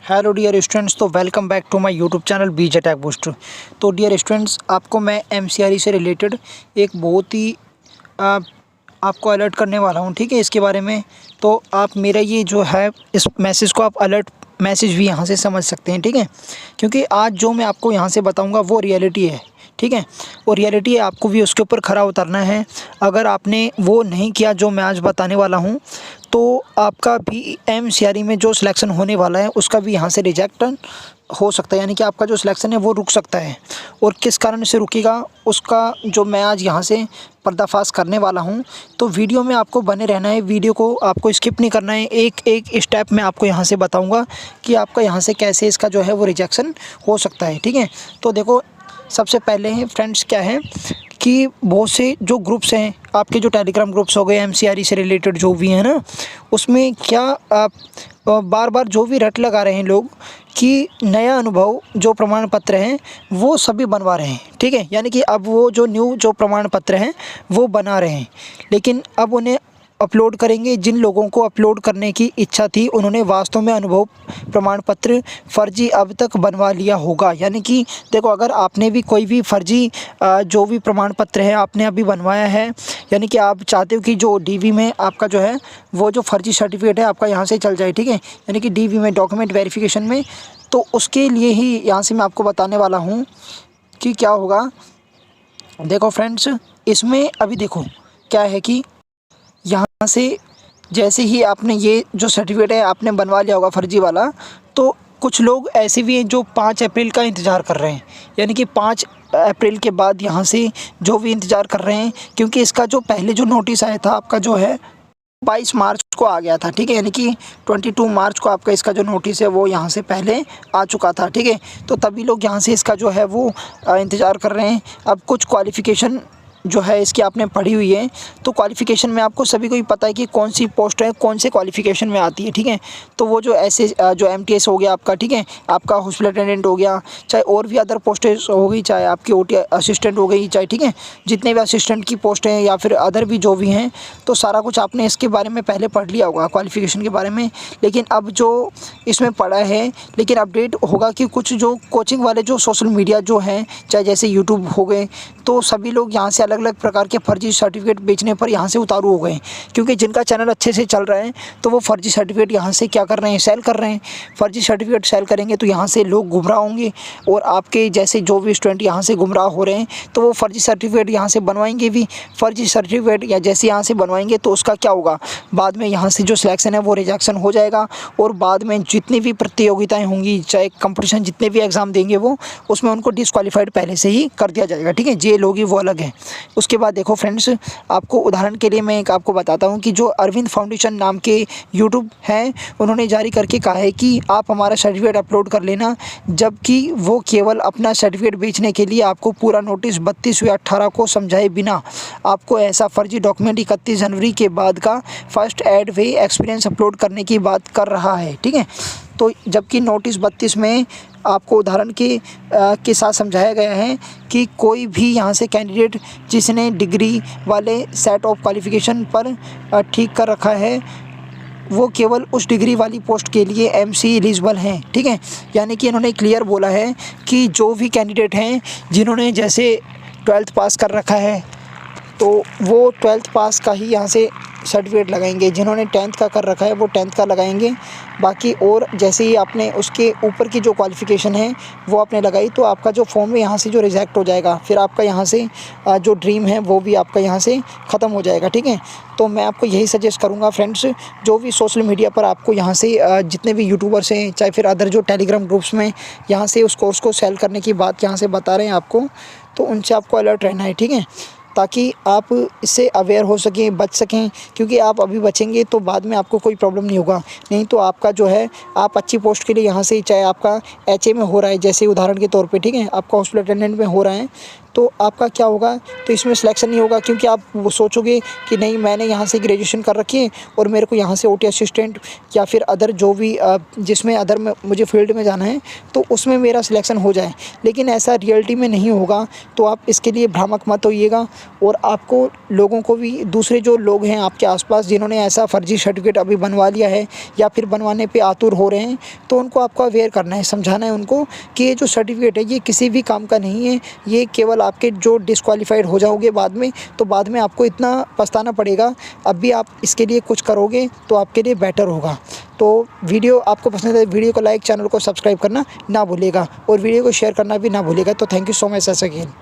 Hello dear students, तो welcome back to my YouTube channel BJ tech booster. तो dear students, आपको मैं एमसीआरई से रिलेटेड एक बहुत ही आपको अलर्ट करने वाला हूं, ठीक है। इसके बारे में तो आप मेरा ये जो है इस मैसेज को आप अलर्ट मैसेज भी यहां से समझ सकते हैं, ठीक है। क्योंकि आज जो मैं आपको यहां से बताऊंगा वो रियलिटी है, ठीक है। वो रियलिटी है, आपको भी उसके ऊपर खरा उतरना है। अगर आपने वो नहीं किया जो मैं आज बताने वाला हूँ, तो आपका भी एमसीआरई में जो सिलेक्शन होने वाला है उसका भी यहाँ से रिजेक्ट हो सकता है, यानी कि आपका जो सिलेक्शन है वो रुक सकता है। और किस कारण से रुकेगा उसका जो मैं आज यहाँ से पर्दाफाश करने वाला हूँ। तो वीडियो में आपको बने रहना है, वीडियो को आपको स्किप नहीं करना है। एक एक स्टेप मैं आपको यहाँ से बताऊँगा कि आपका यहाँ से कैसे इसका जो है वो रिजेक्शन हो सकता है, ठीक है। तो देखो, सबसे पहले है फ्रेंड्स क्या है कि बहुत से जो ग्रुप्स हैं आपके, जो टेलीग्राम ग्रुप्स हो गए एमसीआरई से रिलेटेड जो भी हैं ना, उसमें क्या आप बार बार जो भी रट लगा रहे हैं लोग कि नया अनुभव जो प्रमाण पत्र हैं वो सभी बनवा रहे हैं, ठीक है। यानी कि अब वो जो न्यू जो प्रमाण पत्र हैं वो बना रहे हैं, लेकिन अब उन्हें अपलोड करेंगे। जिन लोगों को अपलोड करने की इच्छा थी उन्होंने वास्तव में अनुभव प्रमाण पत्र फर्जी अब तक बनवा लिया होगा। यानी कि देखो, अगर आपने भी कोई भी फर्जी जो भी प्रमाण पत्र है आपने अभी बनवाया है, यानी कि आप चाहते हो कि जो डीवी में आपका जो है वो जो फर्जी सर्टिफिकेट है आपका यहाँ से चल जाए, ठीक है। यानी कि डीवी में डॉक्यूमेंट वेरिफिकेशन में, तो उसके लिए ही यहाँ से मैं आपको बताने वाला हूँ कि क्या होगा। देखो फ्रेंड्स, इसमें अभी देखो क्या है कि यहाँ से जैसे ही आपने ये जो सर्टिफिकेट है आपने बनवा लिया होगा फर्जी वाला, तो कुछ लोग ऐसे भी हैं जो 5 अप्रैल का इंतज़ार कर रहे हैं। यानी कि 5 अप्रैल के बाद यहाँ से जो भी इंतज़ार कर रहे हैं, क्योंकि इसका जो पहले जो नोटिस आया था आपका जो है 22 मार्च को आ गया था, ठीक है। यानी कि 22 मार्च को आपका इसका जो नोटिस है वो यहाँ से पहले आ चुका था, ठीक है। तो तभी लोग यहाँ से इसका जो है वो इंतज़ार कर रहे हैं। अब कुछ क्वालिफ़िकेशन जो है इसकी आपने पढ़ी हुई है, तो क्वालिफ़िकेशन में आपको सभी को ही पता है कि कौन सी पोस्ट है कौन से क्वालिफ़िकेशन में आती है, ठीक है। तो वो जो ऐसे जो एमटीएस हो गया आपका, ठीक है, आपका हॉस्पिटल अटेंडेंट हो गया, चाहे और भी अदर पोस्टें हो गई, चाहे आपकी ओटी असिस्टेंट हो गई, चाहे, ठीक है, जितने भी असिस्टेंट की पोस्ट हैं या फिर अदर भी जो भी हैं, तो सारा कुछ आपने इसके बारे में पहले पढ़ लिया होगा क्वालिफ़िकेशन के बारे में। लेकिन अब जो इसमें पढ़ा है, लेकिन अपडेट होगा कि कुछ जो कोचिंग वाले जो सोशल मीडिया जो हैं, चाहे जैसे यूट्यूब हो गए, तो सभी लोग यहाँ से अलग अलग प्रकार के फर्जी सर्टिफिकेट बेचने पर यहाँ से उतारू हो गए। क्योंकि जिनका चैनल अच्छे से चल रहा है तो वो फर्जी सर्टिफिकेट यहाँ से क्या कर रहे हैं, सेल कर रहे हैं। फर्जी सर्टिफिकेट सेल करेंगे तो यहाँ से लोग गुमराह होंगे, और आपके जैसे जो भी स्टूडेंट यहाँ से गुमराह हो रहे हैं तो वो फर्जी सर्टिफिकेट यहाँ से बनवाएंगे भी। फर्जी सर्टिफिकेट या जैसे यहाँ से बनवाएंगे तो उसका क्या होगा, बाद में यहाँ से जो सिलेक्शन है वो रिजेक्शन हो जाएगा, और बाद में जितनी भी प्रतियोगिताएँ होंगी, चाहे कंपटीशन जितने भी एग्ज़ाम देंगे वो, उसमें उनको डिस्क्वालीफाइड पहले से ही कर दिया जाएगा, ठीक है। जे लोग ही वो अलग है। उसके बाद देखो फ्रेंड्स, आपको उदाहरण के लिए मैं एक आपको बताता हूँ कि जो अरविंद फाउंडेशन नाम के यूट्यूब हैं, उन्होंने जारी करके कहा है कि आप हमारा सर्टिफिकेट अपलोड कर लेना, जबकि वो केवल अपना सर्टिफिकेट बेचने के लिए आपको पूरा नोटिस 32 या 18 को समझाए बिना आपको ऐसा फर्जी डॉक्यूमेंट 31 जनवरी के बाद का फर्स्ट एड वे एक्सपीरियंस अपलोड करने की बात कर रहा है, ठीक है। तो जबकि नोटिस 32 में आपको उदाहरण के साथ समझाया गया है कि कोई भी यहाँ से कैंडिडेट जिसने डिग्री वाले सेट ऑफ क्वालिफ़िकेशन पर ठीक कर रखा है, वो केवल उस डिग्री वाली पोस्ट के लिए एमसी एलिजिबल हैं, ठीक है। यानी कि इन्होंने क्लियर बोला है कि जो भी कैंडिडेट हैं जिन्होंने जैसे 12th पास कर रखा है तो वो 12th पास का ही यहाँ से सर्टिफिकेट लगाएंगे, जिन्होंने 10th का कर रखा है वो 10th का लगाएंगे। बाकी और जैसे ही आपने उसके ऊपर की जो क्वालिफ़िकेशन है वो आपने लगाई तो आपका जो फॉर्म है यहाँ से जो रिजेक्ट हो जाएगा, फिर आपका यहाँ से जो ड्रीम है वो भी आपका यहाँ से ख़त्म हो जाएगा, ठीक है। तो मैं आपको यही सजेस्ट करूँगा फ्रेंड्स, जो भी सोशल मीडिया पर आपको यहाँ से जितने भी यूट्यूबर्स हैं, चाहे फिर अदर जो टेलीग्राम ग्रुप्स में यहाँ से उस कोर्स को सेल करने की बात यहाँ से बता रहे हैं आपको, तो उनसे आपको अलर्ट रहना है, ठीक है, ताकि आप इससे अवेयर हो सकें, बच सकें। क्योंकि आप अभी बचेंगे तो बाद में आपको कोई प्रॉब्लम नहीं होगा। नहीं तो आपका जो है, आप अच्छी पोस्ट के लिए यहाँ से, चाहे आपका एचए में हो रहा है जैसे उदाहरण के तौर पे, ठीक है, आपका हॉस्पिटल अटेंडेंट में हो रहा है, तो आपका क्या होगा, तो इसमें सिलेक्शन नहीं होगा, क्योंकि आप वो सोचोगे कि नहीं मैंने यहाँ से ग्रेजुएशन कर रखी है और मेरे को यहाँ से ओटी असिस्टेंट या फिर अदर जो भी जिसमें अदर में मुझे फील्ड में जाना है तो उसमें मेरा सिलेक्शन हो जाए, लेकिन ऐसा रियलिटी में नहीं होगा। तो आप इसके लिए भ्रामक मत होइएगा। और आपको लोगों को भी, दूसरे जो लोग हैं आपके आसपास जिन्होंने ऐसा फ़र्ज़ी सर्टिफिकेट अभी बनवा लिया है या फिर बनवाने पे आतुर हो रहे हैं, तो उनको आपको अवेयर करना है, समझाना है उनको कि ये जो सर्टिफिकेट है ये किसी भी काम का नहीं है, ये केवल आपके जो डिस्क्वालीफाइड हो जाओगे बाद में, तो बाद में आपको इतना पछताना पड़ेगा। अब भी आप इसके लिए कुछ करोगे तो आपके लिए बेटर होगा। तो वीडियो आपको पसंद है, वीडियो को लाइक, चैनल को सब्सक्राइब करना ना भूलिएगा और वीडियो को शेयर करना भी ना भूलिएगा। तो thank you so much sir again.